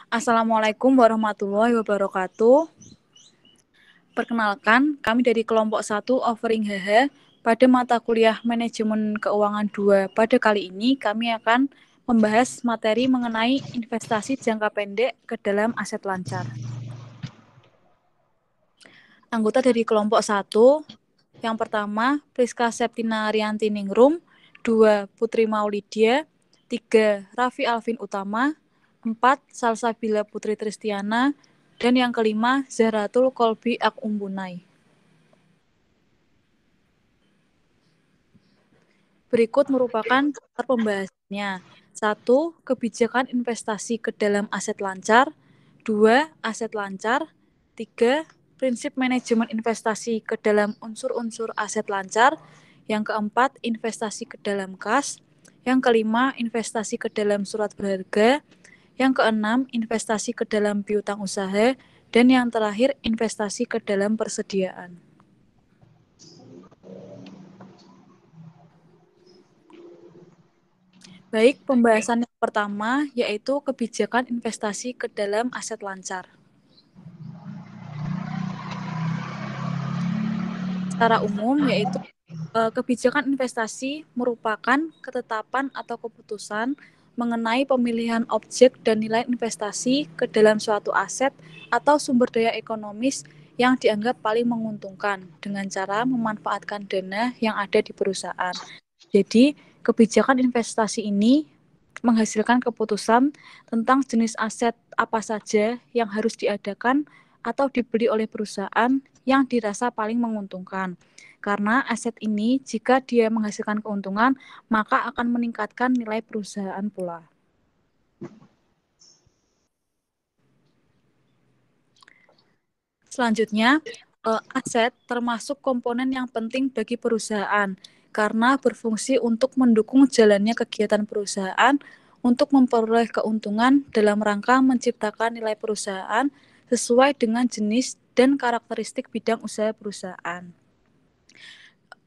Assalamualaikum warahmatullahi wabarakatuh. Perkenalkan, kami dari kelompok 1 Offering HH pada mata kuliah Manajemen Keuangan 2. Pada kali ini kami akan membahas materi mengenai investasi jangka pendek ke dalam aset lancar. Anggota dari kelompok 1, yang pertama Priska Septina Rianti Ningrum, 2 Putri Maulidia, 3 Raffi Alvin Utama, 4 Salsabila Putri Tristiana, dan yang kelima Zahratul Kolbi Akumbunai. Berikut merupakan daftar pembahasannya. 1. Kebijakan investasi ke dalam aset lancar. 2. Aset lancar. 3. Prinsip manajemen investasi ke dalam unsur-unsur aset lancar. Yang keempat, investasi ke dalam kas. Yang kelima, investasi ke dalam surat berharga. Yang keenam, investasi ke dalam piutang usaha. Dan yang terakhir, investasi ke dalam persediaan. Baik, pembahasan yang pertama yaitu kebijakan investasi ke dalam aset lancar. Secara umum yaitu kebijakan investasi merupakan ketetapan atau keputusan mengenai pemilihan objek dan nilai investasi ke dalam suatu aset atau sumber daya ekonomis yang dianggap paling menguntungkan dengan cara memanfaatkan dana yang ada di perusahaan. Jadi, kebijakan investasi ini menghasilkan keputusan tentang jenis aset apa saja yang harus diadakan atau dibeli oleh perusahaan yang dirasa paling menguntungkan. Karena aset ini jika dia menghasilkan keuntungan, maka akan meningkatkan nilai perusahaan pula. Selanjutnya, aset termasuk komponen yang penting bagi perusahaan karena berfungsi untuk mendukung jalannya kegiatan perusahaan untuk memperoleh keuntungan dalam rangka menciptakan nilai perusahaan sesuai dengan jenis dan karakteristik bidang usaha perusahaan.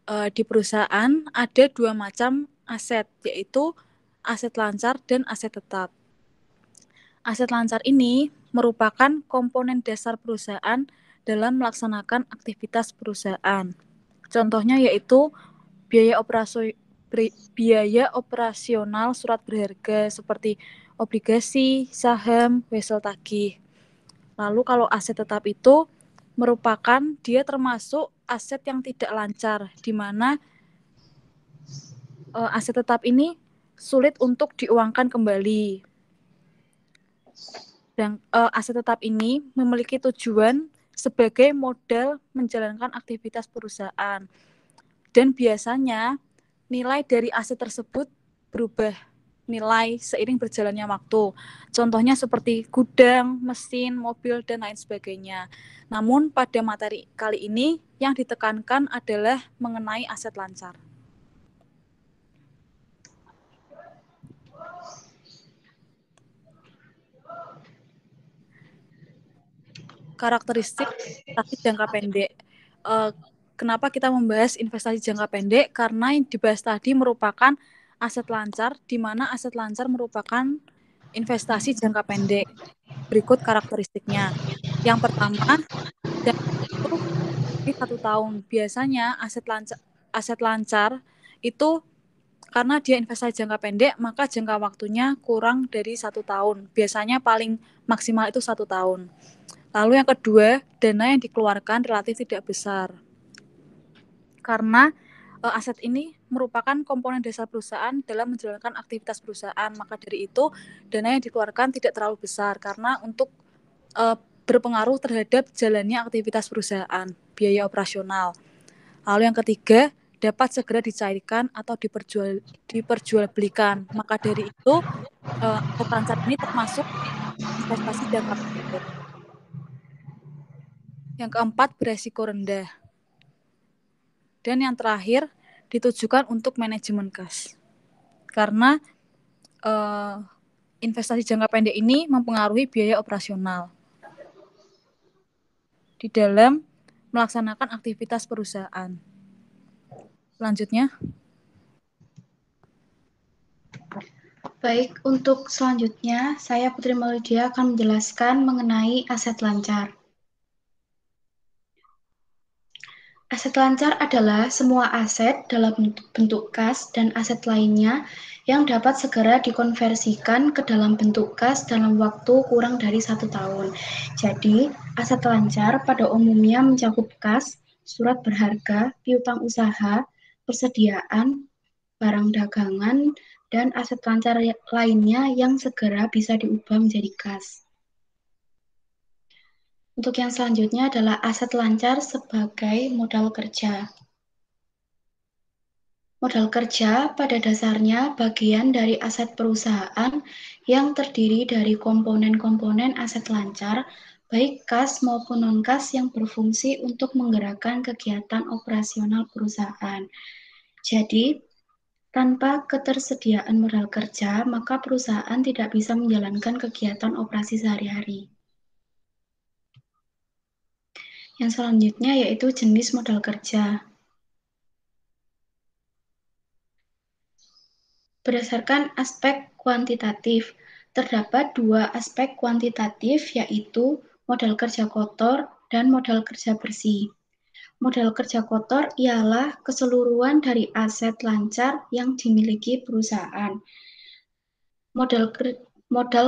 Di perusahaan ada dua macam aset, yaitu aset lancar dan aset tetap. Aset lancar ini merupakan komponen dasar perusahaan dalam melaksanakan aktivitas perusahaan. Contohnya yaitu biaya operasional surat berharga seperti obligasi, saham, wesel tagih. Lalu kalau aset tetap itu merupakan dia termasuk aset yang tidak lancar, di mana aset tetap ini sulit untuk diuangkan kembali. Dan aset tetap ini memiliki tujuan sebagai modal menjalankan aktivitas perusahaan. Dan biasanya nilai dari aset tersebut berubah nilai seiring berjalannya waktu. Contohnya seperti gudang, mesin, mobil, dan lain sebagainya. Namun pada materi kali ini yang ditekankan adalah mengenai aset lancar. Karakteristik investasi jangka pendek. Kenapa kita membahas investasi jangka pendek? Karena yang dibahas tadi merupakan aset lancar, di mana aset lancar merupakan investasi jangka pendek. Berikut karakteristiknya. Yang pertama, jangka itu di 1 tahun. Biasanya aset lancar itu karena dia investasi jangka pendek, maka jangka waktunya kurang dari 1 tahun. Biasanya paling maksimal itu 1 tahun. Lalu yang kedua, dana yang dikeluarkan relatif tidak besar. Karena aset ini merupakan komponen dasar perusahaan dalam menjalankan aktivitas perusahaan. Maka dari itu, dana yang dikeluarkan tidak terlalu besar karena untuk berpengaruh terhadap jalannya aktivitas perusahaan, biaya operasional. Lalu yang ketiga, dapat segera dicairkan atau diperjualbelikan. Maka dari itu, aset lancar ini termasuk investasi jangka pendek. Yang keempat, beresiko rendah. Dan yang terakhir, ditujukan untuk manajemen kas. Karena investasi jangka pendek ini mempengaruhi biaya operasional di dalam melaksanakan aktivitas perusahaan. Selanjutnya. Baik, untuk selanjutnya saya Putri Maulidia akan menjelaskan mengenai aset lancar. Aset lancar adalah semua aset dalam bentuk kas dan aset lainnya yang dapat segera dikonversikan ke dalam bentuk kas dalam waktu kurang dari 1 tahun. Jadi, aset lancar pada umumnya mencakup kas, surat berharga, piutang usaha, persediaan, barang dagangan, dan aset lancar lainnya yang segera bisa diubah menjadi kas. Untuk yang selanjutnya adalah aset lancar sebagai modal kerja. Modal kerja pada dasarnya bagian dari aset perusahaan yang terdiri dari komponen-komponen aset lancar, baik kas maupun non-kas yang berfungsi untuk menggerakkan kegiatan operasional perusahaan. Jadi, tanpa ketersediaan modal kerja, maka perusahaan tidak bisa menjalankan kegiatan operasi sehari-hari. Yang selanjutnya yaitu jenis modal kerja. Berdasarkan aspek kuantitatif, terdapat 2 aspek kuantitatif yaitu modal kerja kotor dan modal kerja bersih. Modal kerja kotor ialah keseluruhan dari aset lancar yang dimiliki perusahaan. Modal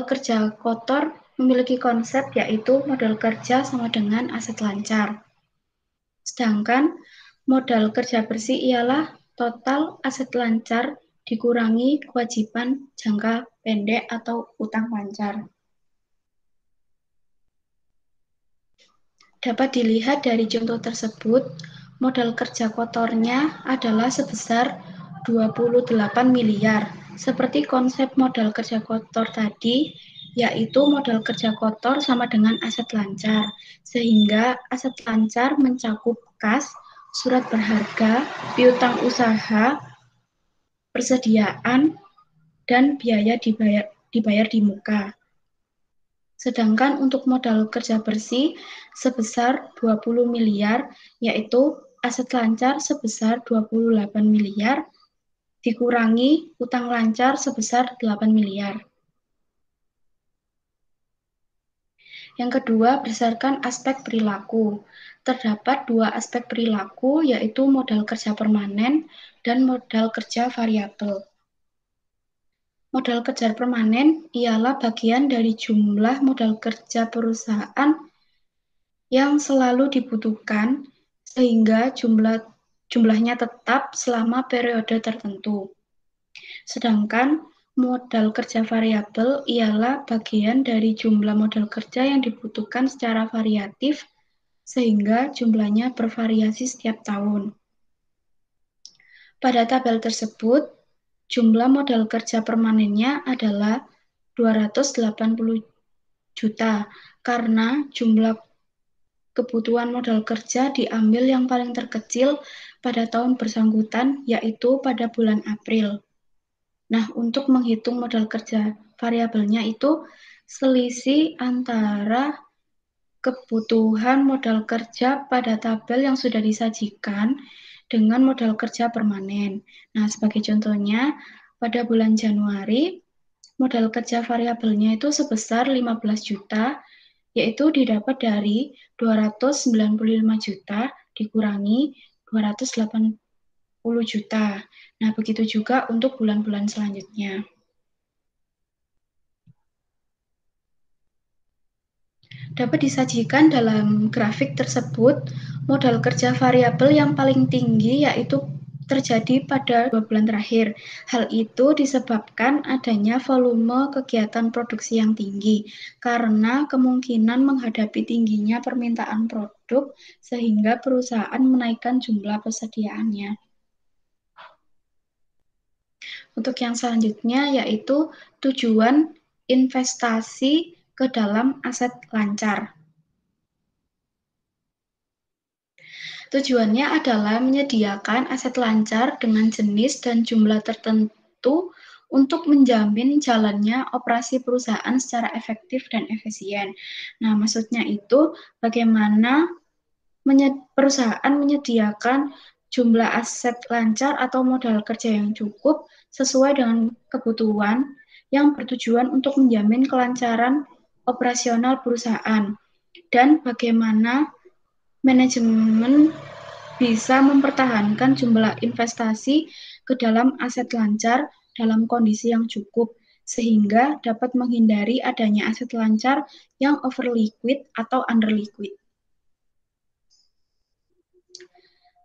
kerja kotor memiliki konsep yaitu modal kerja sama dengan aset lancar. Sedangkan modal kerja bersih ialah total aset lancar dikurangi kewajiban jangka pendek atau utang lancar. Dapat dilihat dari contoh tersebut, modal kerja kotornya adalah sebesar 28 miliar. Seperti konsep modal kerja kotor tadi, yaitu modal kerja kotor sama dengan aset lancar. Sehingga aset lancar mencakup kas, surat berharga, piutang usaha, persediaan, dan biaya dibayar di muka. Sedangkan untuk modal kerja bersih sebesar 20 miliar, yaitu aset lancar sebesar 28 miliar, dikurangi utang lancar sebesar 8 miliar. Yang kedua, berdasarkan aspek perilaku. Terdapat 2 aspek perilaku, yaitu modal kerja permanen dan modal kerja variabel. Modal kerja permanen ialah bagian dari jumlah modal kerja perusahaan yang selalu dibutuhkan sehingga jumlahnya tetap selama periode tertentu. Sedangkan modal kerja variabel ialah bagian dari jumlah modal kerja yang dibutuhkan secara variatif sehingga jumlahnya bervariasi setiap tahun. Pada tabel tersebut, jumlah modal kerja permanennya adalah 280 juta karena jumlah kebutuhan modal kerja diambil yang paling terkecil pada tahun bersangkutan, yaitu pada bulan April. Nah, untuk menghitung modal kerja variabelnya itu selisih antara kebutuhan modal kerja pada tabel yang sudah disajikan dengan modal kerja permanen. Nah, sebagai contohnya, pada bulan Januari, modal kerja variabelnya itu sebesar 15 juta, yaitu didapat dari 295 juta dikurangi 280 juta. Nah, begitu juga untuk bulan-bulan selanjutnya. Dapat disajikan dalam grafik tersebut, modal kerja variabel yang paling tinggi yaitu terjadi pada 2 bulan terakhir. Hal itu disebabkan adanya volume kegiatan produksi yang tinggi, karena kemungkinan menghadapi tingginya permintaan produk sehingga perusahaan menaikkan jumlah persediaannya. Untuk yang selanjutnya yaitu tujuan investasi ke dalam aset lancar. Tujuannya adalah menyediakan aset lancar dengan jenis dan jumlah tertentu untuk menjamin jalannya operasi perusahaan secara efektif dan efisien. Nah, maksudnya itu bagaimana perusahaan menyediakan jumlah aset lancar atau modal kerja yang cukup sesuai dengan kebutuhan yang bertujuan untuk menjamin kelancaran operasional perusahaan dan bagaimana manajemen bisa mempertahankan jumlah investasi ke dalam aset lancar dalam kondisi yang cukup, sehingga dapat menghindari adanya aset lancar yang over liquid atau under liquid.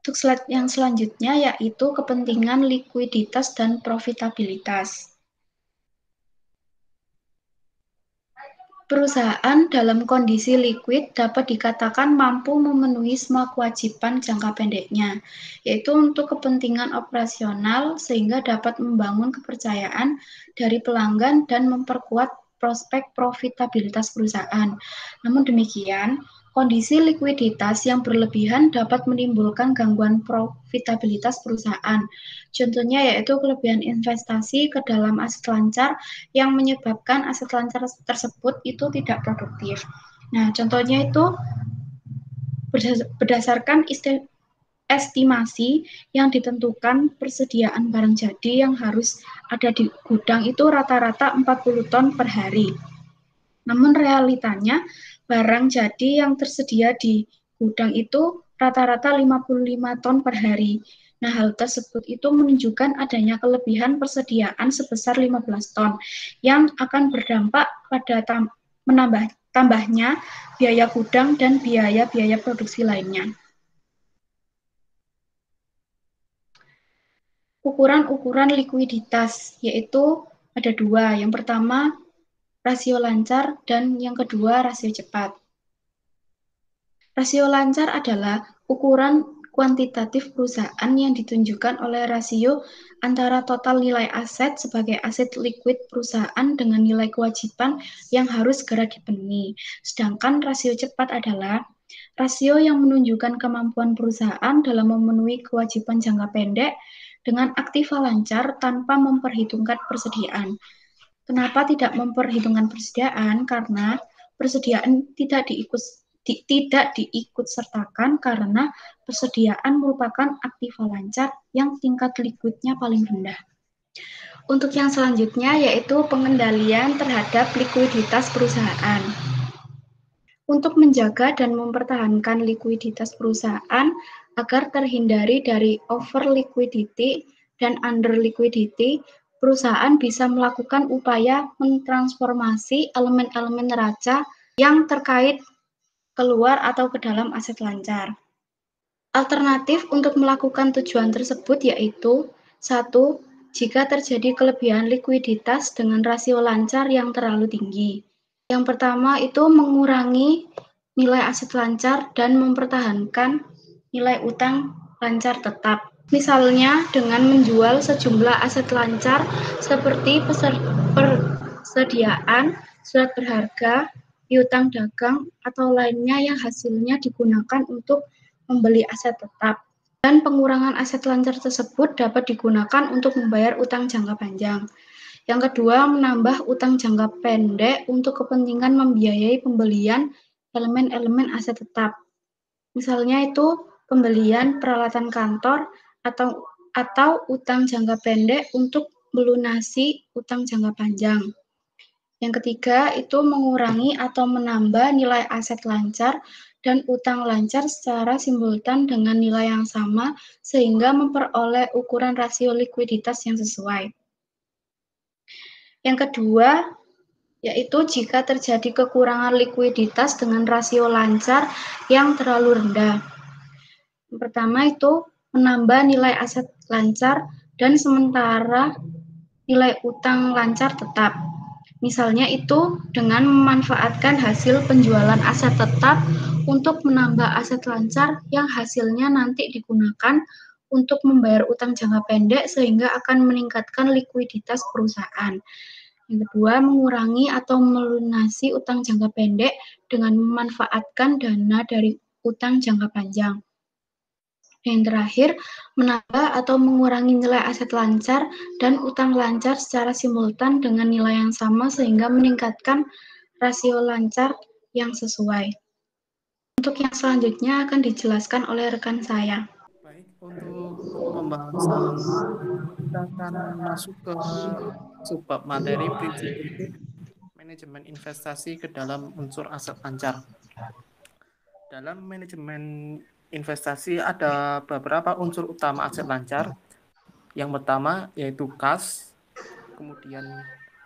Untuk slide yang selanjutnya yaitu kepentingan likuiditas dan profitabilitas. Perusahaan dalam kondisi liquid dapat dikatakan mampu memenuhi semua kewajiban jangka pendeknya, yaitu untuk kepentingan operasional sehingga dapat membangun kepercayaan dari pelanggan dan memperkuat prospek profitabilitas perusahaan. Namun demikian, kondisi likuiditas yang berlebihan dapat menimbulkan gangguan profitabilitas perusahaan. Contohnya yaitu kelebihan investasi ke dalam aset lancar yang menyebabkan aset lancar tersebut itu tidak produktif. Nah, contohnya itu berdasarkan estimasi yang ditentukan persediaan barang jadi yang harus ada di gudang itu rata-rata 40 ton per hari. Namun realitanya barang jadi yang tersedia di gudang itu rata-rata 55 ton per hari. Nah, hal tersebut itu menunjukkan adanya kelebihan persediaan sebesar 15 ton yang akan berdampak pada tambahnya biaya gudang dan biaya-biaya produksi lainnya. Ukuran-ukuran likuiditas yaitu ada dua. Yang pertama rasio lancar dan yang kedua rasio cepat. Rasio lancar adalah ukuran kuantitatif perusahaan yang ditunjukkan oleh rasio antara total nilai aset sebagai aset liquid perusahaan dengan nilai kewajiban yang harus segera dipenuhi. Sedangkan rasio cepat adalah rasio yang menunjukkan kemampuan perusahaan dalam memenuhi kewajiban jangka pendek dengan aktiva lancar tanpa memperhitungkan persediaan. Kenapa tidak memperhitungkan persediaan? Karena persediaan tidak diikut sertakan karena persediaan merupakan aktiva lancar yang tingkat likuidnya paling rendah. Untuk yang selanjutnya yaitu pengendalian terhadap likuiditas perusahaan. Untuk menjaga dan mempertahankan likuiditas perusahaan agar terhindari dari over liquidity dan under liquidity, perusahaan bisa melakukan upaya mentransformasi elemen-elemen neraca yang terkait keluar atau ke dalam aset lancar. Alternatif untuk melakukan tujuan tersebut yaitu 1. Jika terjadi kelebihan likuiditas dengan rasio lancar yang terlalu tinggi. Yang pertama itu mengurangi nilai aset lancar dan mempertahankan nilai utang lancar tetap. Misalnya dengan menjual sejumlah aset lancar seperti persediaan, surat berharga, piutang dagang, atau lainnya yang hasilnya digunakan untuk membeli aset tetap. Dan pengurangan aset lancar tersebut dapat digunakan untuk membayar utang jangka panjang. Yang kedua, menambah utang jangka pendek untuk kepentingan membiayai pembelian elemen-elemen aset tetap. Misalnya itu pembelian peralatan kantor atau utang jangka pendek untuk melunasi utang jangka panjang. Yang ketiga, itu mengurangi atau menambah nilai aset lancar dan utang lancar secara simultan dengan nilai yang sama sehingga memperoleh ukuran rasio likuiditas yang sesuai. Yang kedua, yaitu jika terjadi kekurangan likuiditas dengan rasio lancar yang terlalu rendah. Yang pertama itu menambah nilai aset lancar dan sementara nilai utang lancar tetap. Misalnya itu dengan memanfaatkan hasil penjualan aset tetap untuk menambah aset lancar yang hasilnya nanti digunakan untuk membayar utang jangka pendek sehingga akan meningkatkan likuiditas perusahaan. Yang kedua, mengurangi atau melunasi utang jangka pendek dengan memanfaatkan dana dari utang jangka panjang. Yang terakhir, menambah atau mengurangi nilai aset lancar dan utang lancar secara simultan dengan nilai yang sama sehingga meningkatkan rasio lancar yang sesuai. Untuk yang selanjutnya akan dijelaskan oleh rekan saya. Baik, untuk pembahasan kita akan masuk ke subbab materi prinsip-prinsip manajemen investasi ke dalam unsur aset lancar. Dalam manajemen investasi ada beberapa unsur utama aset lancar. Yang pertama yaitu kas, kemudian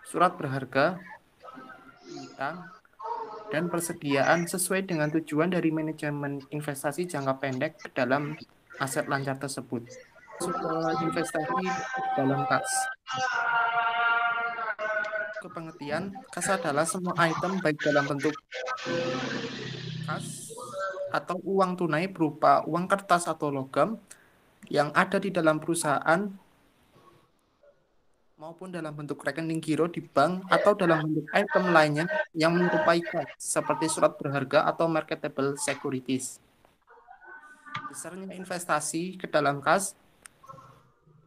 surat berharga, piutang, dan persediaan sesuai dengan tujuan dari manajemen investasi jangka pendek ke dalam aset lancar tersebut. Masuk ke investasi dalam kas. Kepengertian, kas adalah semua item baik dalam bentuk kas atau uang tunai berupa uang kertas atau logam yang ada di dalam perusahaan maupun dalam bentuk rekening giro di bank atau dalam bentuk item lainnya yang menyerupai kas seperti surat berharga atau marketable securities. Besarnya investasi ke dalam kas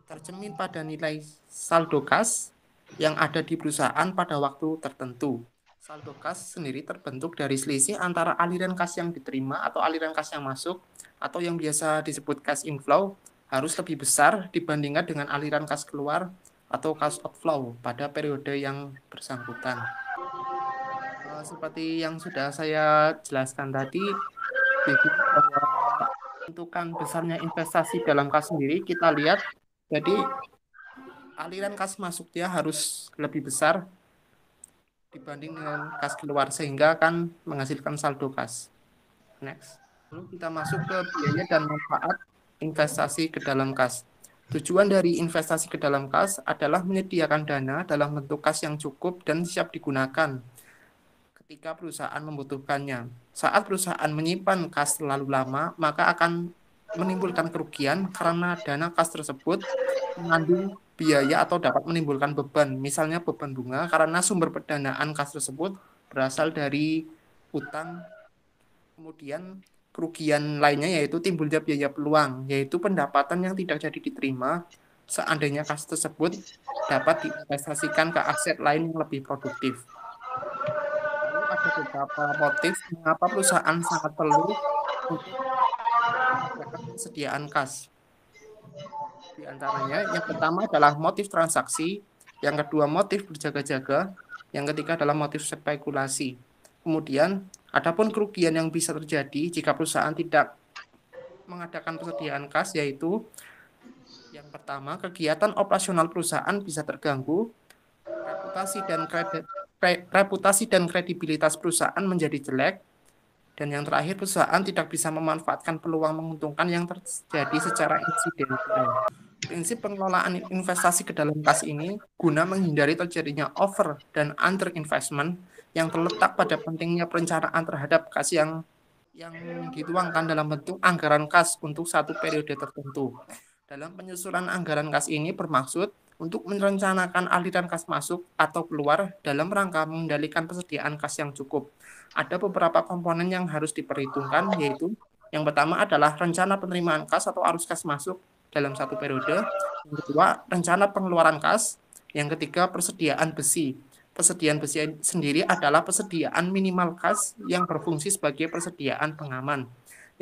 tercermin pada nilai saldo kas yang ada di perusahaan pada waktu tertentu. Saldo kas sendiri terbentuk dari selisih antara aliran kas yang diterima atau aliran kas yang masuk atau yang biasa disebut cash inflow harus lebih besar dibandingkan dengan aliran kas keluar atau cash outflow pada periode yang bersangkutan. Seperti yang sudah saya jelaskan tadi, jadi menentukan besarnya investasi dalam kas sendiri kita lihat, jadi aliran kas masuknya harus lebih besar dibanding dengan kas keluar sehingga akan menghasilkan saldo kas. Next. Lalu kita masuk ke biaya dan manfaat investasi ke dalam kas. Tujuan dari investasi ke dalam kas adalah menyediakan dana dalam bentuk kas yang cukup dan siap digunakan ketika perusahaan membutuhkannya. Saat perusahaan menyimpan kas terlalu lama, maka akan menimbulkan kerugian karena dana kas tersebut mengandung biaya atau dapat menimbulkan beban, misalnya beban bunga karena sumber pendanaan kas tersebut berasal dari utang. Kemudian kerugian lainnya yaitu timbulnya biaya peluang, yaitu pendapatan yang tidak jadi diterima seandainya kas tersebut dapat diinvestasikan ke aset lain yang lebih produktif. Lalu ada beberapa motif mengapa perusahaan sangat perlu untuk persediaan kas. Di antaranya, yang pertama adalah motif transaksi, yang kedua motif berjaga-jaga, yang ketiga adalah motif spekulasi. Kemudian, adapun kerugian yang bisa terjadi jika perusahaan tidak mengadakan persediaan kas, yaitu yang pertama, kegiatan operasional perusahaan bisa terganggu, reputasi dan kredibilitas perusahaan menjadi jelek, dan yang terakhir, perusahaan tidak bisa memanfaatkan peluang menguntungkan yang terjadi secara insidental. Prinsip pengelolaan investasi ke dalam kas ini guna menghindari terjadinya over dan under investment yang terletak pada pentingnya perencanaan terhadap kas yang dituangkan dalam bentuk anggaran kas untuk satu periode tertentu. Dalam penyusunan anggaran kas ini bermaksud untuk merencanakan aliran kas masuk atau keluar dalam rangka mengendalikan persediaan kas yang cukup. Ada beberapa komponen yang harus diperhitungkan, yaitu yang pertama adalah rencana penerimaan kas atau arus kas masuk dalam satu periode, yang kedua rencana pengeluaran kas, yang ketiga persediaan besi. Persediaan besi sendiri adalah persediaan minimal kas yang berfungsi sebagai persediaan pengaman.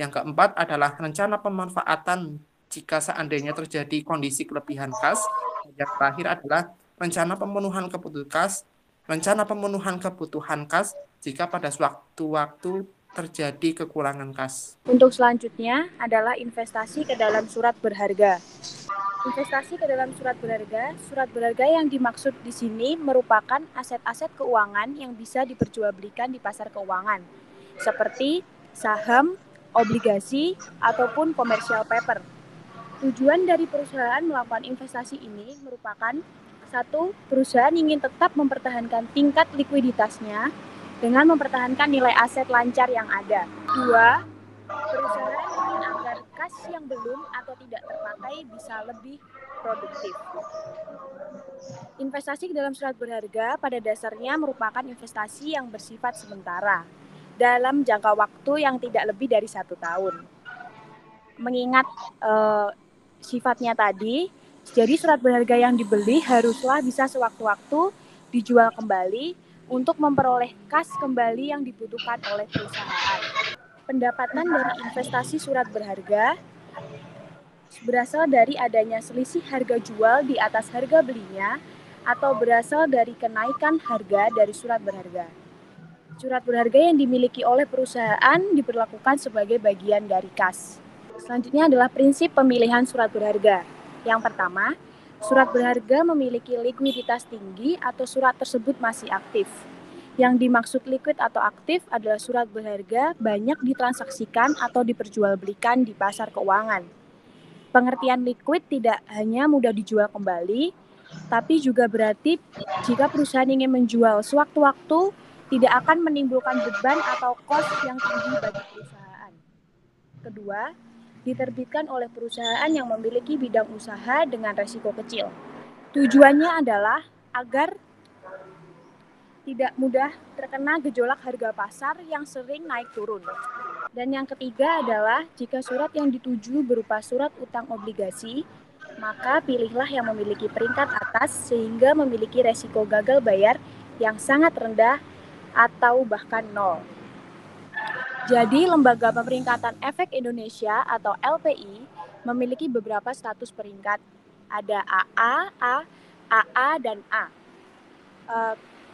Yang keempat adalah rencana pemanfaatan jika seandainya terjadi kondisi kelebihan kas. Yang terakhir adalah rencana pemenuhan kebutuhan kas jika pada suatu-waktu terjadi kekurangan kas. Untuk selanjutnya adalah investasi ke dalam surat berharga. Investasi ke dalam surat berharga yang dimaksud di sini merupakan aset-aset keuangan yang bisa diperjualbelikan di pasar keuangan, seperti saham, obligasi, ataupun commercial paper. Tujuan dari perusahaan melakukan investasi ini merupakan 1. Perusahaan ingin tetap mempertahankan tingkat likuiditasnya dengan mempertahankan nilai aset lancar yang ada. 2. Perusahaan ingin agar kas yang belum atau tidak terpakai bisa lebih produktif. Investasi ke dalam surat berharga pada dasarnya merupakan investasi yang bersifat sementara dalam jangka waktu yang tidak lebih dari 1 tahun. Mengingat sifatnya tadi, jadi surat berharga yang dibeli haruslah bisa sewaktu-waktu dijual kembali untuk memperoleh kas kembali yang dibutuhkan oleh perusahaan. Pendapatan dari investasi surat berharga berasal dari adanya selisih harga jual di atas harga belinya atau berasal dari kenaikan harga dari surat berharga. Surat berharga yang dimiliki oleh perusahaan diperlakukan sebagai bagian dari kas. Selanjutnya adalah prinsip pemilihan surat berharga. Yang pertama, surat berharga memiliki likuiditas tinggi atau surat tersebut masih aktif. Yang dimaksud liquid atau aktif adalah surat berharga banyak ditransaksikan atau diperjualbelikan di pasar keuangan. Pengertian liquid tidak hanya mudah dijual kembali, tapi juga berarti jika perusahaan ingin menjual sewaktu-waktu, tidak akan menimbulkan beban atau kos yang tinggi bagi perusahaan. Kedua, diterbitkan oleh perusahaan yang memiliki bidang usaha dengan resiko kecil. Tujuannya adalah agar tidak mudah terkena gejolak harga pasar yang sering naik turun. Dan yang ketiga adalah jika surat yang dituju berupa surat utang obligasi, maka pilihlah yang memiliki peringkat atas sehingga memiliki resiko gagal bayar yang sangat rendah atau bahkan nol. Jadi, Lembaga Pemeringkatan Efek Indonesia atau LPI memiliki beberapa status peringkat. Ada AA, A, AA, dan A.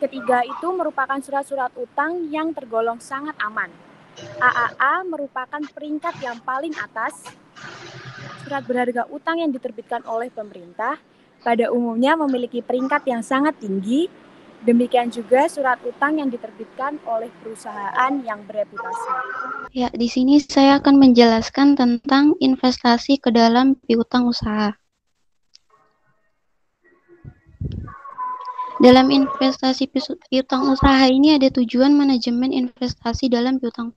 Ketiga itu merupakan surat-surat utang yang tergolong sangat aman. AAA merupakan peringkat yang paling atas. Surat berharga utang yang diterbitkan oleh pemerintah pada umumnya memiliki peringkat yang sangat tinggi. Demikian juga surat utang yang diterbitkan oleh perusahaan yang bereputasi. Ya, di sini saya akan menjelaskan tentang investasi ke dalam piutang usaha. Dalam investasi piutang usaha ini ada tujuan manajemen investasi dalam piutang.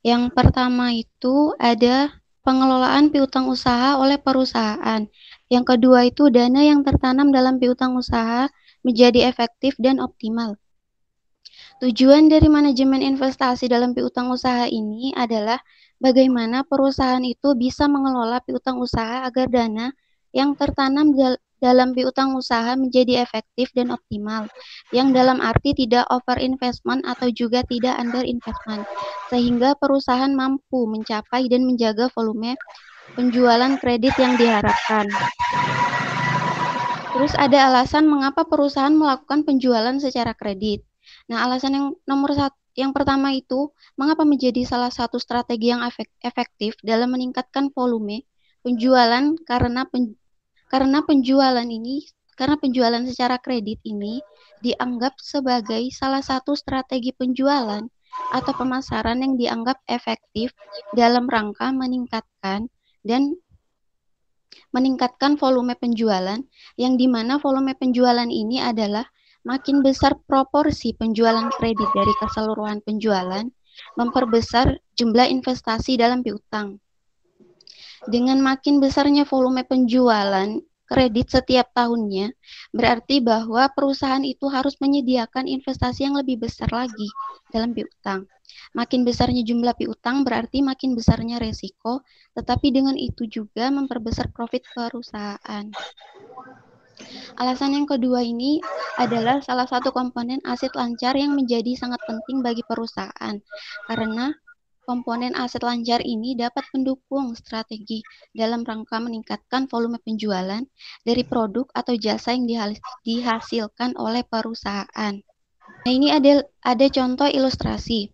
Yang pertama itu ada pengelolaan piutang usaha oleh perusahaan. Yang kedua itu dana yang tertanam dalam piutang usaha menjadi efektif dan optimal. Tujuan dari manajemen investasi dalam piutang usaha ini adalah bagaimana perusahaan itu bisa mengelola piutang usaha agar dana yang tertanam dalam piutang usaha menjadi efektif dan optimal, yang dalam arti tidak over investment atau juga tidak under investment, sehingga perusahaan mampu mencapai dan menjaga volume penjualan kredit yang diharapkan. Terus ada alasan mengapa perusahaan melakukan penjualan secara kredit. Nah, alasan yang pertama itu, mengapa menjadi salah satu strategi yang efektif dalam meningkatkan volume penjualan karena penjualan secara kredit ini dianggap sebagai salah satu strategi penjualan atau pemasaran yang dianggap efektif dalam rangka meningkatkan volume penjualan, yang dimana volume penjualan ini adalah makin besar proporsi penjualan kredit dari keseluruhan penjualan, memperbesar jumlah investasi dalam piutang. Dengan makin besarnya volume penjualan kredit setiap tahunnya, berarti bahwa perusahaan itu harus menyediakan investasi yang lebih besar lagi dalam piutang. Makin besarnya jumlah piutang berarti makin besarnya resiko, tetapi dengan itu juga memperbesar profit perusahaan. Alasan yang kedua ini adalah salah satu komponen aset lancar yang menjadi sangat penting bagi perusahaan, karena komponen aset lancar ini dapat mendukung strategi dalam rangka meningkatkan volume penjualan dari produk atau jasa yang dihasilkan oleh perusahaan. Nah, ini ada contoh ilustrasi.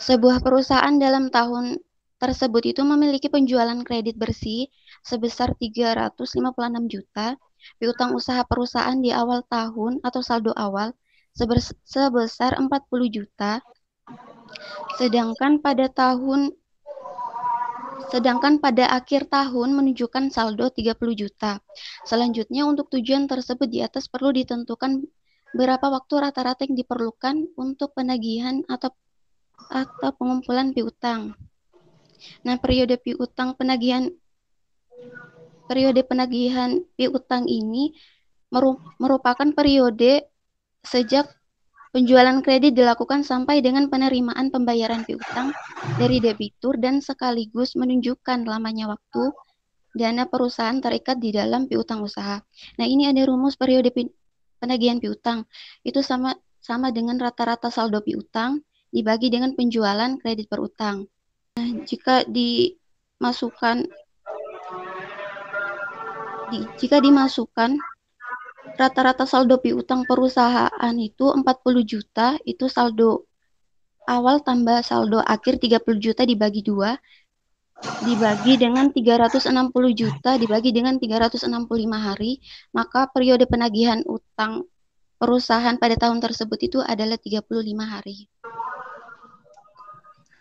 Sebuah perusahaan dalam tahun tersebut itu memiliki penjualan kredit bersih sebesar 356 juta, piutang usaha perusahaan di awal tahun atau saldo awal sebesar 40 juta, sedangkan pada akhir tahun menunjukkan saldo 30 juta. Selanjutnya, untuk tujuan tersebut di atas perlu ditentukan berapa waktu rata-rata yang diperlukan untuk penagihan atau pengumpulan piutang. Nah, periode penagihan piutang ini merupakan periode sejak penjualan kredit dilakukan sampai dengan penerimaan pembayaran piutang dari debitur dan sekaligus menunjukkan lamanya waktu dana perusahaan terikat di dalam piutang usaha. Nah, ini ada rumus periode penagihan piutang. Itu sama dengan rata-rata saldo piutang dibagi dengan penjualan kredit berutang. Nah, jika dimasukkan jika dimasukkan rata-rata saldo piutang perusahaan itu 40 juta, itu saldo awal tambah saldo akhir 30 juta dibagi 2, dibagi dengan 360 juta dibagi dengan 365 hari, maka periode penagihan utang perusahaan pada tahun tersebut itu adalah 35 hari.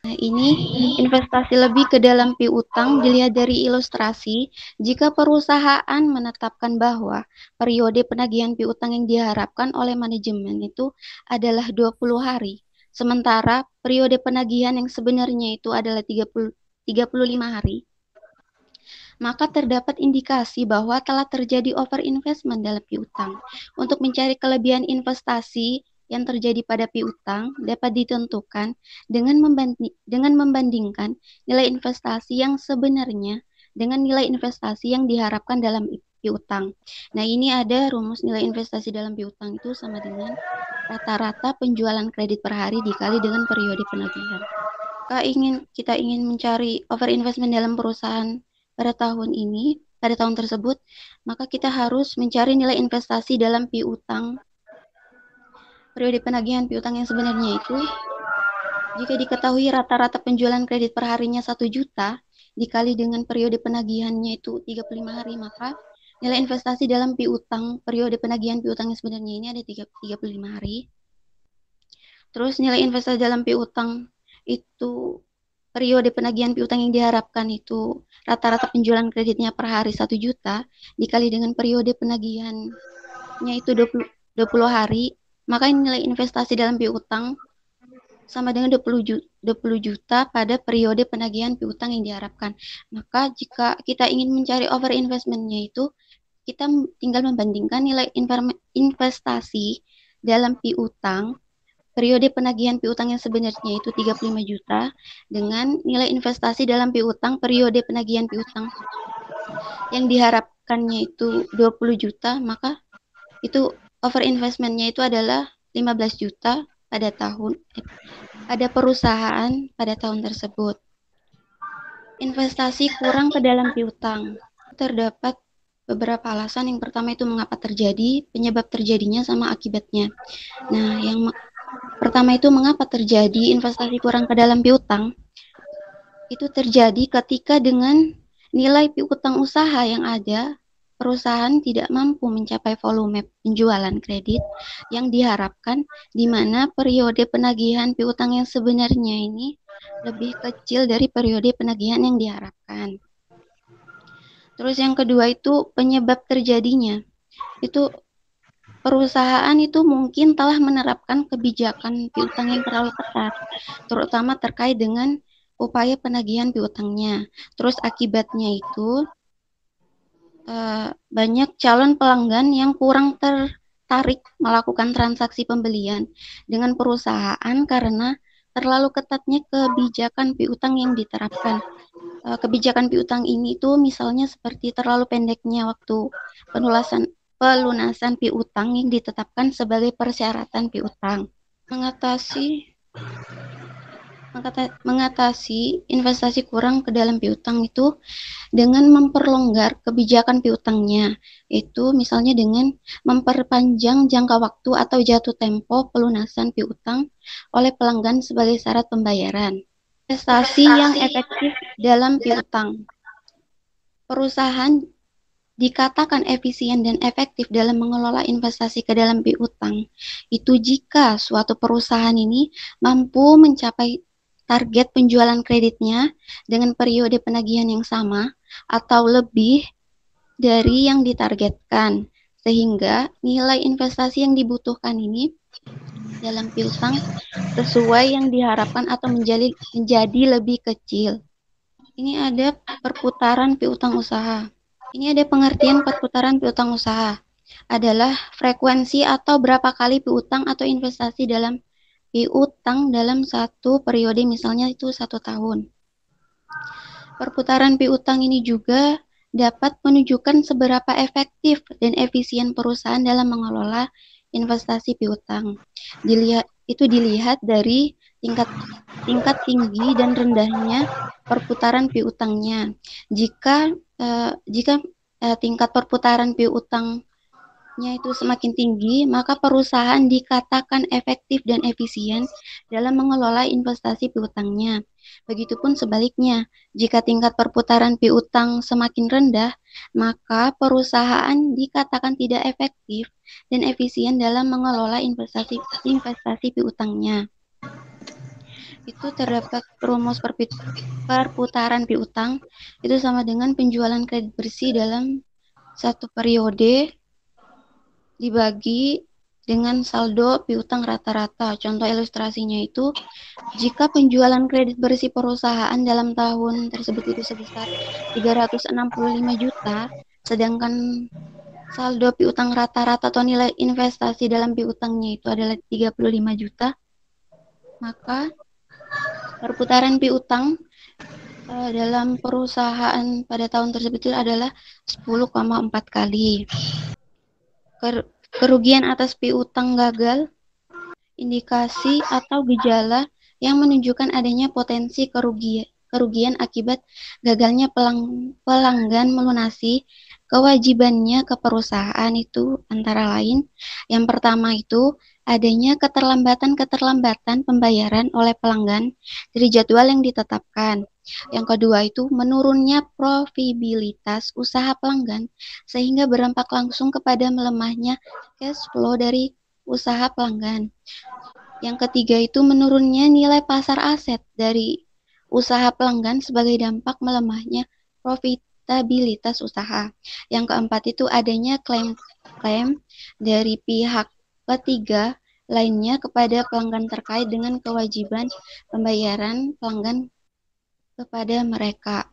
Nah, ini investasi lebih ke dalam piutang dilihat dari ilustrasi. Jika perusahaan menetapkan bahwa periode penagihan piutang yang diharapkan oleh manajemen itu adalah 20 hari, sementara periode penagihan yang sebenarnya itu adalah 35 hari, maka terdapat indikasi bahwa telah terjadi overinvestment dalam piutang. Untuk mencari kelebihan investasi yang terjadi pada piutang dapat ditentukan dengan membandingkan nilai investasi yang sebenarnya dengan nilai investasi yang diharapkan dalam piutang. Nah, ini ada rumus nilai investasi dalam piutang itu sama dengan rata-rata penjualan kredit per hari dikali dengan periode penagihan. Kita ingin mencari overinvestment dalam perusahaan pada tahun tersebut, maka kita harus mencari nilai investasi dalam piutang periode penagihan piutang yang sebenarnya itu. Jika diketahui rata-rata penjualan kredit per harinya 1 juta dikali dengan periode penagihannya itu 35 hari, maka nilai investasi dalam piutang periode penagihan piutang yang sebenarnya ini ada 35 hari. Terus nilai investasi dalam piutang itu periode penagihan piutang yang diharapkan itu rata-rata penjualan kreditnya per hari 1 juta dikali dengan periode penagihannya itu 20 hari, maka nilai investasi dalam piutang sama dengan 20 juta pada periode penagihan piutang yang diharapkan. Maka jika kita ingin mencari overinvestment-nya itu, kita tinggal membandingkan nilai investasi dalam piutang periode penagihan piutang yang sebenarnya itu 35 juta dengan nilai investasi dalam piutang periode penagihan piutang yang diharapkannya itu 20 juta, maka itu overinvestment-nya itu adalah 15 juta pada perusahaan pada tahun tersebut. Investasi kurang ke dalam piutang. Terdapat beberapa alasan. Yang pertama itu mengapa terjadi, penyebab terjadinya sama akibatnya. Nah, yang pertama itu mengapa terjadi investasi kurang ke dalam piutang. Itu terjadi ketika dengan nilai piutang usaha yang ada, perusahaan tidak mampu mencapai volume penjualan kredit yang diharapkan, di mana periode penagihan piutang yang sebenarnya ini lebih kecil dari periode penagihan yang diharapkan. Terus yang kedua itu penyebab terjadinya. Itu perusahaan itu mungkin telah menerapkan kebijakan piutang yang terlalu ketat, terutama terkait dengan upaya penagihan piutangnya. Terus akibatnya itu banyak calon pelanggan yang kurang tertarik melakukan transaksi pembelian dengan perusahaan karena terlalu ketatnya kebijakan piutang yang diterapkan. Kebijakan piutang ini tuh misalnya seperti terlalu pendeknya waktu pelunasan piutang yang ditetapkan sebagai persyaratan piutang. Mengatasi investasi kurang ke dalam piutang itu dengan memperlonggar kebijakan piutangnya, itu misalnya dengan memperpanjang jangka waktu atau jatuh tempo pelunasan piutang oleh pelanggan sebagai syarat pembayaran. Investasi yang efektif dalam piutang. Perusahaan dikatakan efisien dan efektif dalam mengelola investasi ke dalam piutang itu jika suatu perusahaan ini mampu mencapai target penjualan kreditnya dengan periode penagihan yang sama atau lebih dari yang ditargetkan, sehingga nilai investasi yang dibutuhkan ini dalam piutang sesuai yang diharapkan atau menjadi lebih kecil. Ini ada perputaran piutang usaha. Ini ada pengertian perputaran piutang usaha adalah frekuensi atau berapa kali piutang atau investasi dalam piutang dalam satu periode, misalnya itu 1 tahun. Perputaran piutang ini juga dapat menunjukkan seberapa efektif dan efisien perusahaan dalam mengelola investasi piutang. Dilihat dari tingkat tinggi dan rendahnya perputaran piutangnya. Jika tingkat perputaran piutangnya itu semakin tinggi, maka perusahaan dikatakan efektif dan efisien dalam mengelola investasi piutangnya. Begitupun sebaliknya, jika tingkat perputaran piutang semakin rendah, maka perusahaan dikatakan tidak efektif dan efisien dalam mengelola investasi piutangnya. Itu terdapat rumus perputaran piutang itu sama dengan penjualan kredit bersih dalam satu periode dibagi dengan saldo piutang rata-rata. Contoh ilustrasinya itu, jika penjualan kredit bersih perusahaan dalam tahun tersebut itu sebesar 365 juta, sedangkan saldo piutang rata-rata atau nilai investasi dalam piutangnya itu adalah 35 juta, maka perputaran piutang dalam perusahaan pada tahun tersebut itu adalah 10,4 kali. Kerugian atas piutang gagal, indikasi atau gejala yang menunjukkan adanya potensi kerugian akibat gagalnya pelanggan melunasi kewajibannya ke perusahaan itu antara lain, yang pertama itu adanya keterlambatan pembayaran oleh pelanggan dari jadwal yang ditetapkan. Yang kedua itu menurunnya profitabilitas usaha pelanggan sehingga berdampak langsung kepada melemahnya cash flow dari usaha pelanggan. Yang ketiga itu menurunnya nilai pasar aset dari usaha pelanggan sebagai dampak melemahnya profitabilitas usaha. Yang keempat itu adanya klaim dari pihak ketiga lainnya kepada pelanggan terkait dengan kewajiban pembayaran pelanggan kepada mereka.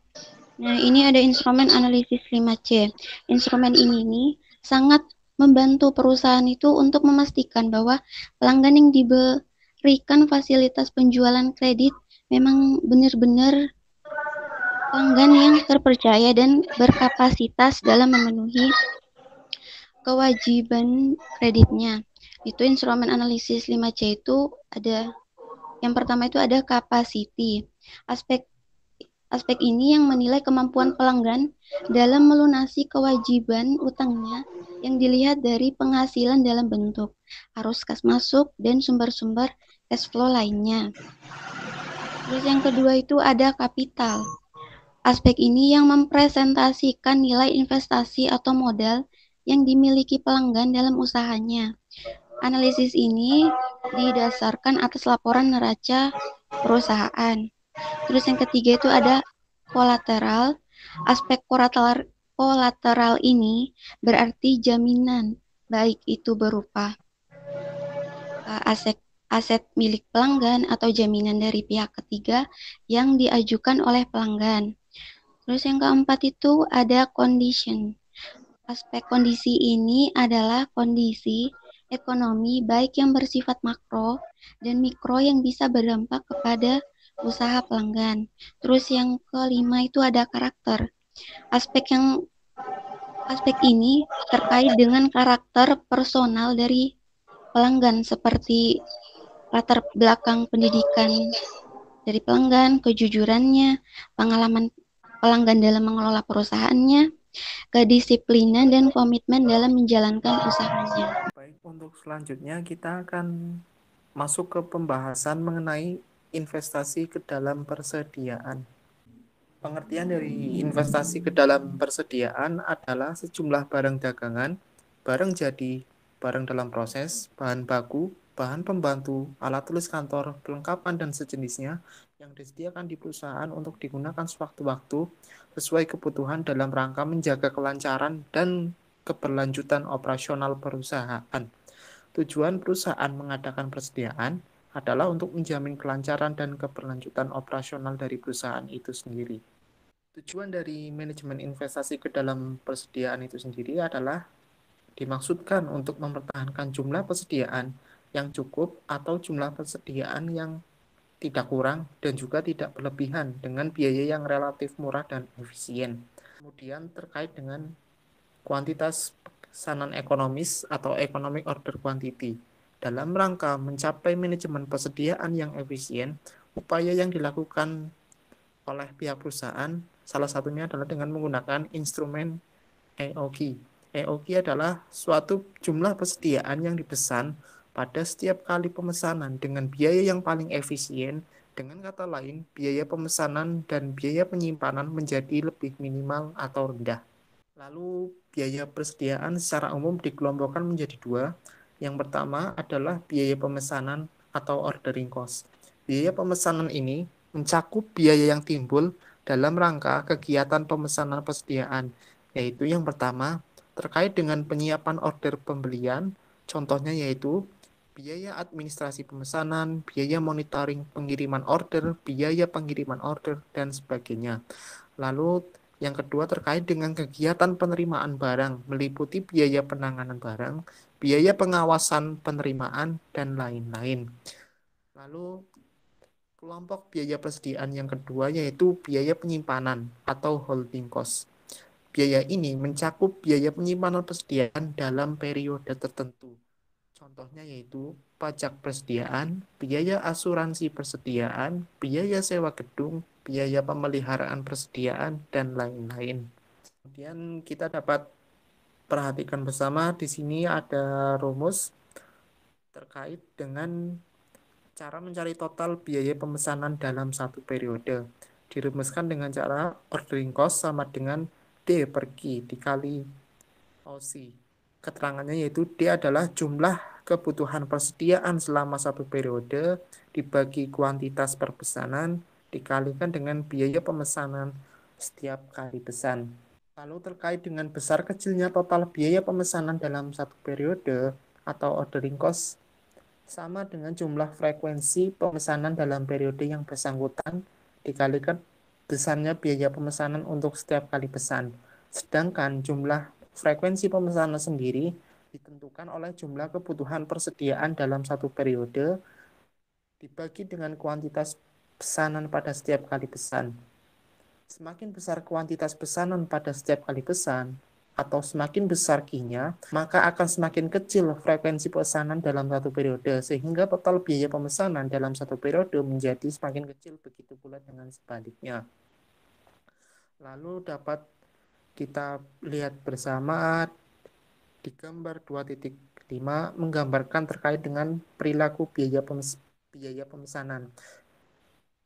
Nah, ini ada instrumen analisis 5C. Instrumen ini nih sangat membantu perusahaan itu untuk memastikan bahwa pelanggan yang diberikan fasilitas penjualan kredit memang benar-benar pelanggan yang terpercaya dan berkapasitas dalam memenuhi kewajiban kreditnya. Itu instrumen analisis 5C itu ada, yang pertama itu ada capacity. Aspek ini yang menilai kemampuan pelanggan dalam melunasi kewajiban utangnya yang dilihat dari penghasilan dalam bentuk arus kas masuk dan sumber-sumber cash flow lainnya. Terus yang kedua itu ada kapital. Aspek ini yang mempresentasikan nilai investasi atau modal yang dimiliki pelanggan dalam usahanya. Analisis ini didasarkan atas laporan neraca perusahaan. Terus yang ketiga itu ada kolateral. Aspek kolateral ini berarti jaminan, baik itu berupa aset milik pelanggan atau jaminan dari pihak ketiga yang diajukan oleh pelanggan. Terus yang keempat itu ada condition. Aspek kondisi ini adalah kondisi ekonomi baik yang bersifat makro dan mikro yang bisa berdampak kepada usaha pelanggan. Terus yang kelima itu ada karakter. Aspek ini terkait dengan karakter personal dari pelanggan seperti latar belakang pendidikan dari pelanggan, kejujurannya, pengalaman pelanggan dalam mengelola perusahaannya, kedisiplinan dan komitmen dalam menjalankan usahanya. Baik, untuk selanjutnya kita akan masuk ke pembahasan mengenai investasi ke dalam persediaan. Pengertian dari investasi ke dalam persediaan adalah sejumlah barang dagangan, barang jadi, barang dalam proses, bahan baku, bahan pembantu, alat tulis kantor, perlengkapan dan sejenisnya yang disediakan di perusahaan untuk digunakan sewaktu-waktu sesuai kebutuhan dalam rangka menjaga kelancaran dan keberlanjutan operasional perusahaan. Tujuan perusahaan mengadakan persediaan adalah untuk menjamin kelancaran dan keberlanjutan operasional dari perusahaan itu sendiri. Tujuan dari manajemen investasi ke dalam persediaan itu sendiri adalah dimaksudkan untuk mempertahankan jumlah persediaan yang cukup atau jumlah persediaan yang tidak kurang dan juga tidak berlebihan dengan biaya yang relatif murah dan efisien. Kemudian terkait dengan kuantitas pesanan ekonomis atau economic order quantity. Dalam rangka mencapai manajemen persediaan yang efisien, upaya yang dilakukan oleh pihak perusahaan salah satunya adalah dengan menggunakan instrumen EOQ. EOQ adalah suatu jumlah persediaan yang dipesan pada setiap kali pemesanan dengan biaya yang paling efisien. Dengan kata lain, biaya pemesanan dan biaya penyimpanan menjadi lebih minimal atau rendah. Lalu, biaya persediaan secara umum dikelompokkan menjadi dua. Yang pertama adalah biaya pemesanan atau ordering cost. Biaya pemesanan ini mencakup biaya yang timbul dalam rangka kegiatan pemesanan persediaan, yaitu yang pertama terkait dengan penyiapan order pembelian, contohnya yaitu biaya administrasi pemesanan, biaya monitoring pengiriman order, biaya pengiriman order, dan sebagainya. Lalu yang kedua terkait dengan kegiatan penerimaan barang, meliputi biaya penanganan barang, biaya pengawasan penerimaan, dan lain-lain. Lalu kelompok biaya persediaan yang kedua yaitu biaya penyimpanan atau holding cost. Biaya ini mencakup biaya penyimpanan persediaan dalam periode tertentu. Contohnya yaitu pajak persediaan, biaya asuransi persediaan, biaya sewa gedung, biaya pemeliharaan persediaan, dan lain-lain. Kemudian kita dapat perhatikan bersama di sini ada rumus terkait dengan cara mencari total biaya pemesanan dalam satu periode. Dirumuskan dengan cara ordering cost sama dengan D per Q dikali OC. Keterangannya yaitu D adalah jumlah kebutuhan persediaan selama satu periode dibagi kuantitas per pesanan dikalikan dengan biaya pemesanan setiap kali pesan. Lalu terkait dengan besar kecilnya total biaya pemesanan dalam satu periode atau ordering cost sama dengan jumlah frekuensi pemesanan dalam periode yang bersangkutan dikalikan besarnya biaya pemesanan untuk setiap kali pesan. Sedangkan jumlah frekuensi pemesanan sendiri ditentukan oleh jumlah kebutuhan persediaan dalam satu periode dibagi dengan kuantitas pesanan pada setiap kali pesan. Semakin besar kuantitas pesanan pada setiap kali pesan, atau semakin besar Q-nya, maka akan semakin kecil frekuensi pesanan dalam satu periode, sehingga total biaya pemesanan dalam satu periode menjadi semakin kecil, begitu pula dengan sebaliknya. Lalu dapat kita lihat bersama di gambar 2.5 menggambarkan terkait dengan perilaku biaya pemesanan.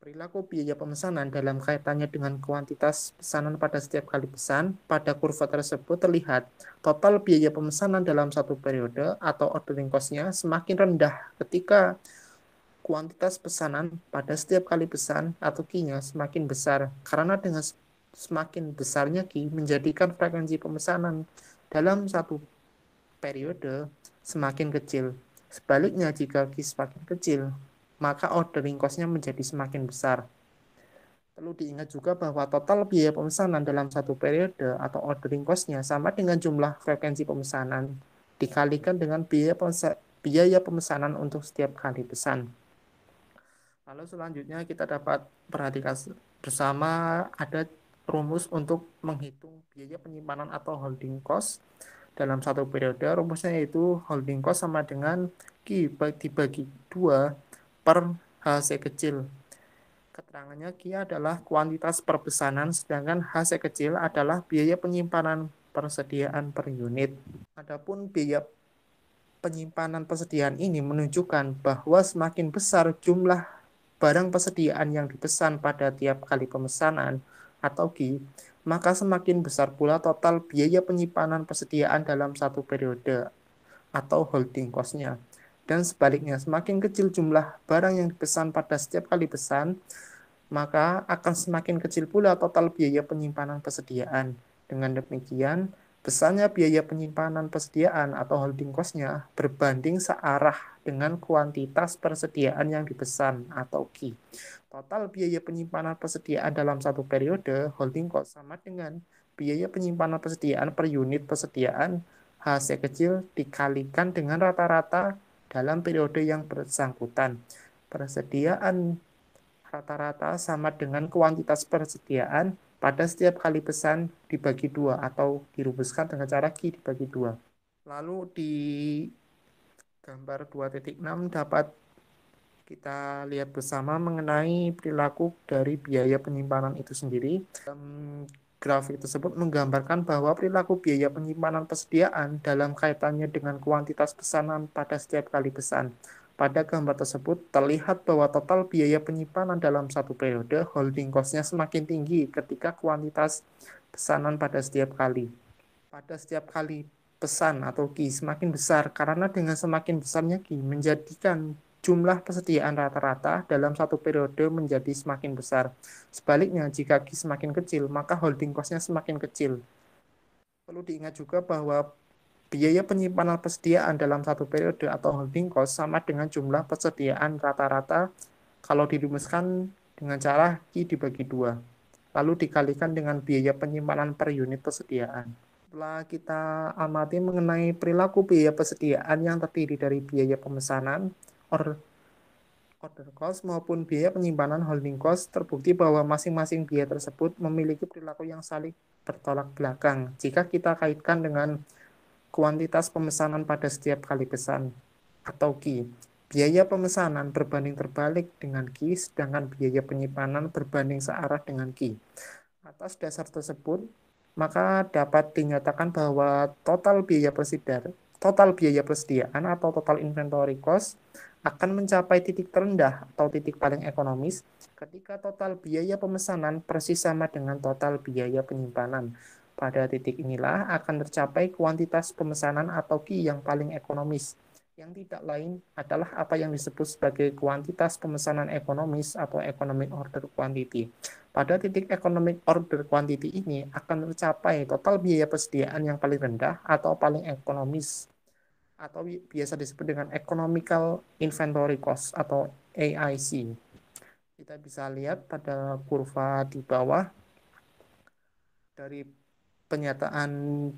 Perilaku biaya pemesanan dalam kaitannya dengan kuantitas pesanan pada setiap kali pesan, pada kurva tersebut terlihat total biaya pemesanan dalam satu periode atau ordering cost-nya semakin rendah ketika kuantitas pesanan pada setiap kali pesan atau Q-nya semakin besar, karena dengan semakin besarnya Q menjadikan frekuensi pemesanan dalam satu periode semakin kecil. Sebaliknya, jika Q semakin kecil, maka ordering cost-nya menjadi semakin besar. Perlu diingat juga bahwa total biaya pemesanan dalam satu periode atau ordering cost-nya sama dengan jumlah frekuensi pemesanan dikalikan dengan biaya pemesanan untuk setiap kali pesan. Lalu selanjutnya kita dapat perhatikan bersama ada rumus untuk menghitung biaya penyimpanan atau holding cost dalam satu periode. Rumusnya yaitu holding cost sama dengan Q dibagi 2 per HC kecil. Keterangannya Q adalah kuantitas per pesanan, sedangkan HC kecil adalah biaya penyimpanan persediaan per unit. Adapun biaya penyimpanan persediaan ini menunjukkan bahwa semakin besar jumlah barang persediaan yang dipesan pada tiap kali pemesanan atau Q, maka semakin besar pula total biaya penyimpanan persediaan dalam satu periode atau holding cost-nya. Dan sebaliknya, semakin kecil jumlah barang yang dipesan pada setiap kali pesan, maka akan semakin kecil pula total biaya penyimpanan persediaan. Dengan demikian, besarnya biaya penyimpanan persediaan atau holding cost-nya berbanding searah dengan kuantitas persediaan yang dipesan atau Q. Total biaya penyimpanan persediaan dalam satu periode holding cost sama dengan biaya penyimpanan persediaan per unit persediaan HC kecil dikalikan dengan rata-rata dalam periode yang bersangkutan. Persediaan rata-rata sama dengan kuantitas persediaan pada setiap kali pesan dibagi 2 atau dirumuskan dengan cara Q dibagi 2. Lalu di gambar 2.6 dapat kita lihat bersama mengenai perilaku dari biaya penyimpanan itu sendiri. grafik tersebut menggambarkan bahwa perilaku biaya penyimpanan persediaan dalam kaitannya dengan kuantitas pesanan pada setiap kali pesan. Pada gambar tersebut terlihat bahwa total biaya penyimpanan dalam satu periode holding cost-nya semakin tinggi ketika kuantitas pesanan pada setiap kali pesan atau Q semakin besar karena dengan semakin besarnya Q menjadikan jumlah persediaan rata-rata dalam satu periode menjadi semakin besar. Sebaliknya, jika Q semakin kecil, maka holding cost-nya semakin kecil. Perlu diingat juga bahwa biaya penyimpanan persediaan dalam satu periode atau holding cost sama dengan jumlah persediaan rata-rata kalau dirumuskan dengan cara Q dibagi 2, lalu dikalikan dengan biaya penyimpanan per unit persediaan. Setelah kita amati mengenai perilaku biaya persediaan yang terdiri dari biaya pemesanan, order cost maupun biaya penyimpanan holding cost, terbukti bahwa masing-masing biaya tersebut memiliki perilaku yang saling bertolak belakang jika kita kaitkan dengan kuantitas pemesanan pada setiap kali pesan atau Q. Biaya pemesanan berbanding terbalik dengan Q, sedangkan biaya penyimpanan berbanding searah dengan Q. Atas dasar tersebut, maka dapat dinyatakan bahwa total biaya persediaan atau total inventory cost akan mencapai titik terendah atau titik paling ekonomis ketika total biaya pemesanan persis sama dengan total biaya penyimpanan. Pada titik inilah akan tercapai kuantitas pemesanan atau Q yang paling ekonomis, yang tidak lain adalah apa yang disebut sebagai kuantitas pemesanan ekonomis atau economic order quantity. Pada titik economic order quantity ini akan tercapai total biaya persediaan yang paling rendah atau paling ekonomis, atau biasa disebut dengan economical inventory cost atau AIC. Kita bisa lihat pada kurva di bawah dari penyataan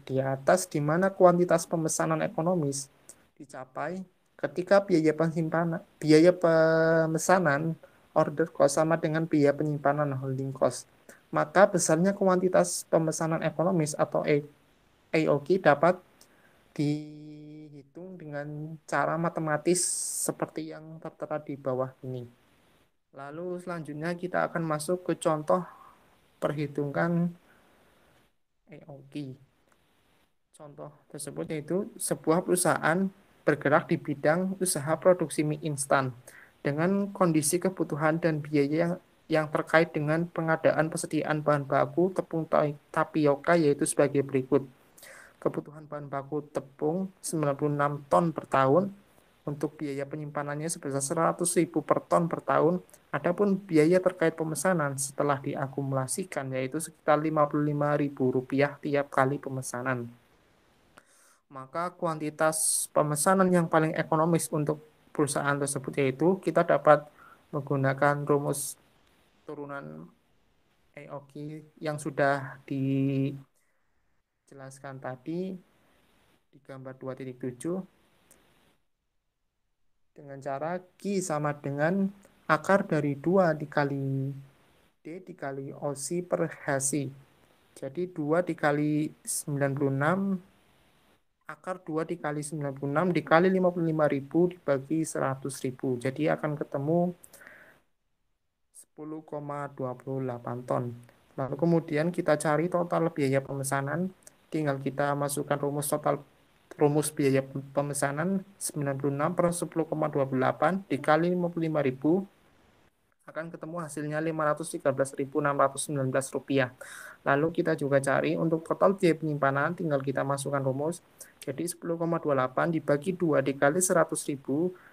di atas di mana kuantitas pemesanan ekonomis dicapai ketika biaya pemesanan order cost sama dengan biaya penyimpanan holding cost. Maka besarnya kuantitas pemesanan ekonomis atau AOQ dapat dihitung dengan cara matematis seperti yang tertera di bawah ini. Lalu selanjutnya kita akan masuk ke contoh perhitungan AOQ. Contoh tersebut yaitu sebuah perusahaan bergerak di bidang usaha produksi mie instan dengan kondisi kebutuhan dan biaya yang terkait dengan pengadaan persediaan bahan baku tepung tapioka yaitu sebagai berikut. Kebutuhan bahan baku tepung 96 ton per tahun, untuk biaya penyimpanannya sebesar 100.000 per ton per tahun. Adapun biaya terkait pemesanan setelah diakumulasikan yaitu sekitar Rp55.000 tiap kali pemesanan. Maka kuantitas pemesanan yang paling ekonomis untuk perusahaan tersebut yaitu kita dapat menggunakan rumus turunan AOQ yang sudah dijelaskan tadi di gambar 2.7 dengan cara Q sama dengan akar dari 2 dikali D dikali OC per HC. Jadi 2 dikali 96 akar 2 dikali 96 dikali 55.000 dibagi 100.000. Jadi akan ketemu 10,28 ton. Lalu kemudian kita cari total biaya pemesanan. Tinggal kita masukkan rumus biaya pemesanan 96 per 10,28 dikali 55.000 akan ketemu hasilnya Rp513.619. Lalu kita juga cari untuk total biaya penyimpanan, tinggal kita masukkan rumus. Jadi 10,28 dibagi 2 dikali 100.000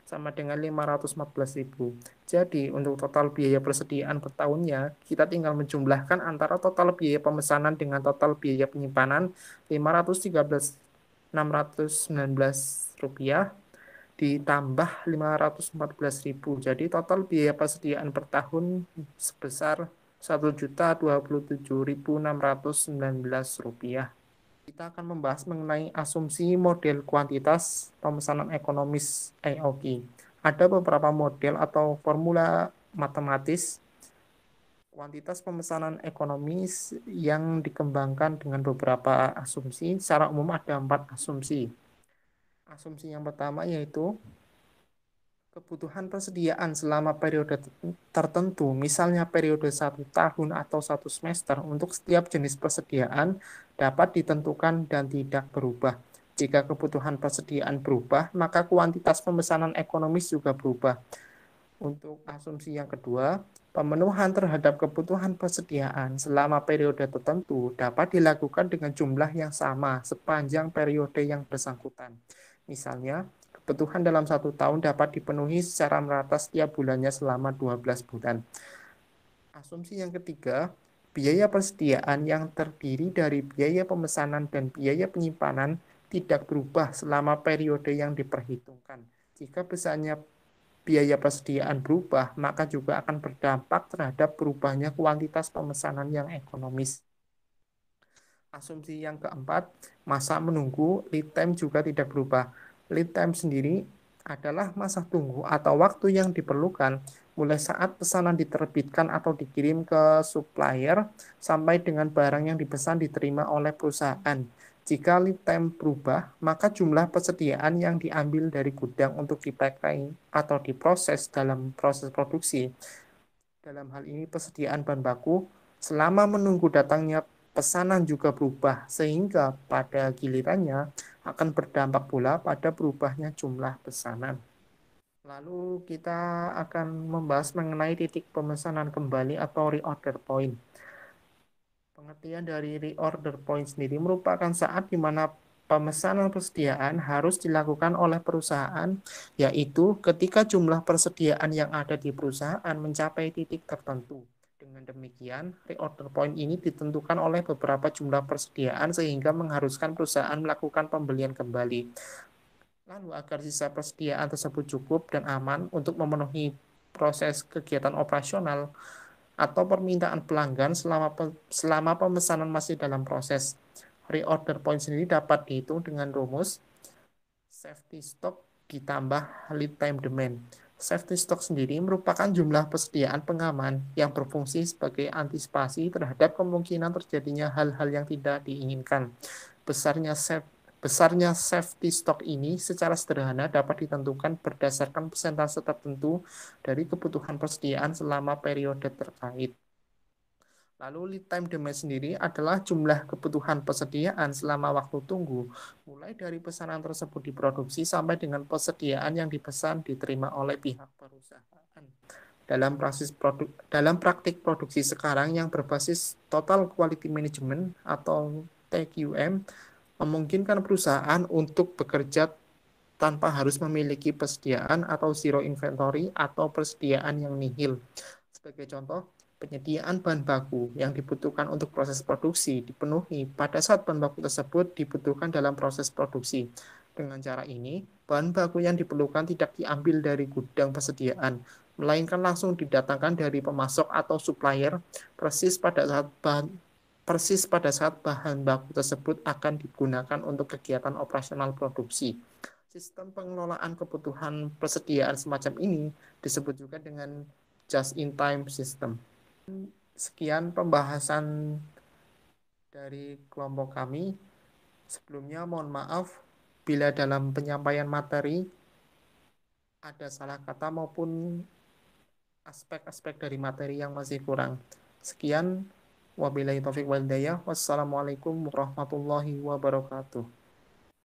sama dengan 514.000. Jadi untuk total biaya persediaan per tahunnya, kita tinggal menjumlahkan antara total biaya pemesanan dengan total biaya penyimpanan Rp513.619 ditambah 514.000. Jadi total biaya persediaan per tahun sebesar Rp1.027.619. Kita akan membahas mengenai asumsi model kuantitas pemesanan ekonomis AOQ. Ada beberapa model atau formula matematis kuantitas pemesanan ekonomis yang dikembangkan dengan beberapa asumsi. Secara umum ada 4 asumsi. Asumsi yang pertama yaitu kebutuhan persediaan selama periode tertentu, misalnya periode 1 tahun atau 1 semester, untuk setiap jenis persediaan dapat ditentukan dan tidak berubah. Jika kebutuhan persediaan berubah, maka kuantitas pemesanan ekonomis juga berubah. Untuk asumsi yang kedua, pemenuhan terhadap kebutuhan persediaan selama periode tertentu dapat dilakukan dengan jumlah yang sama sepanjang periode yang bersangkutan. Misalnya, kebutuhan dalam 1 tahun dapat dipenuhi secara merata setiap bulannya selama 12 bulan. Asumsi yang ketiga, biaya persediaan yang terdiri dari biaya pemesanan dan biaya penyimpanan tidak berubah selama periode yang diperhitungkan. Jika besarnya biaya persediaan berubah, maka juga akan berdampak terhadap berubahnya kuantitas pemesanan yang ekonomis. Asumsi yang keempat, masa menunggu lead time juga tidak berubah. Lead time sendiri adalah masa tunggu atau waktu yang diperlukan mulai saat pesanan diterbitkan atau dikirim ke supplier sampai dengan barang yang dipesan diterima oleh perusahaan. Jika lead time berubah, maka jumlah persediaan yang diambil dari gudang untuk dipacking atau diproses dalam proses produksi. Dalam hal ini persediaan bahan baku selama menunggu datangnya pesanan juga berubah, sehingga pada gilirannya akan berdampak pula pada berubahnya jumlah pesanan. Lalu kita akan membahas mengenai titik pemesanan kembali atau reorder point. Pengertian dari reorder point sendiri merupakan saat di mana pemesanan persediaan harus dilakukan oleh perusahaan, yaitu ketika jumlah persediaan yang ada di perusahaan mencapai titik tertentu. Dengan demikian, reorder point ini ditentukan oleh beberapa jumlah persediaan sehingga mengharuskan perusahaan melakukan pembelian kembali. Lalu agar sisa persediaan tersebut cukup dan aman untuk memenuhi proses kegiatan operasional atau permintaan pelanggan selama pemesanan masih dalam proses. Reorder point sendiri dapat dihitung dengan rumus safety stock ditambah lead time demand. Safety stock sendiri merupakan jumlah persediaan pengaman yang berfungsi sebagai antisipasi terhadap kemungkinan terjadinya hal-hal yang tidak diinginkan. Besarnya safety stock ini secara sederhana dapat ditentukan berdasarkan persentase tertentu dari kebutuhan persediaan selama periode terkait. Lalu lead time demand sendiri adalah jumlah kebutuhan persediaan selama waktu tunggu, mulai dari pesanan tersebut diproduksi sampai dengan persediaan yang dipesan diterima oleh pihak perusahaan. Dalam praktik produksi sekarang yang berbasis Total Quality Management atau TQM, memungkinkan perusahaan untuk bekerja tanpa harus memiliki persediaan atau zero inventory atau persediaan yang nihil. Sebagai contoh, penyediaan bahan baku yang dibutuhkan untuk proses produksi dipenuhi pada saat bahan baku tersebut dibutuhkan dalam proses produksi. Dengan cara ini, bahan baku yang diperlukan tidak diambil dari gudang persediaan, melainkan langsung didatangkan dari pemasok atau supplier persis pada saat bahan baku tersebut akan digunakan untuk kegiatan operasional produksi. Sistem pengelolaan kebutuhan persediaan semacam ini disebut juga dengan just-in-time system. Sekian pembahasan dari kelompok kami. Sebelumnya mohon maaf bila dalam penyampaian materi ada salah kata maupun aspek-aspek dari materi yang masih kurang. Sekian, wabillahi taufiq wal hidayah. Wassalamualaikum warahmatullahi wabarakatuh.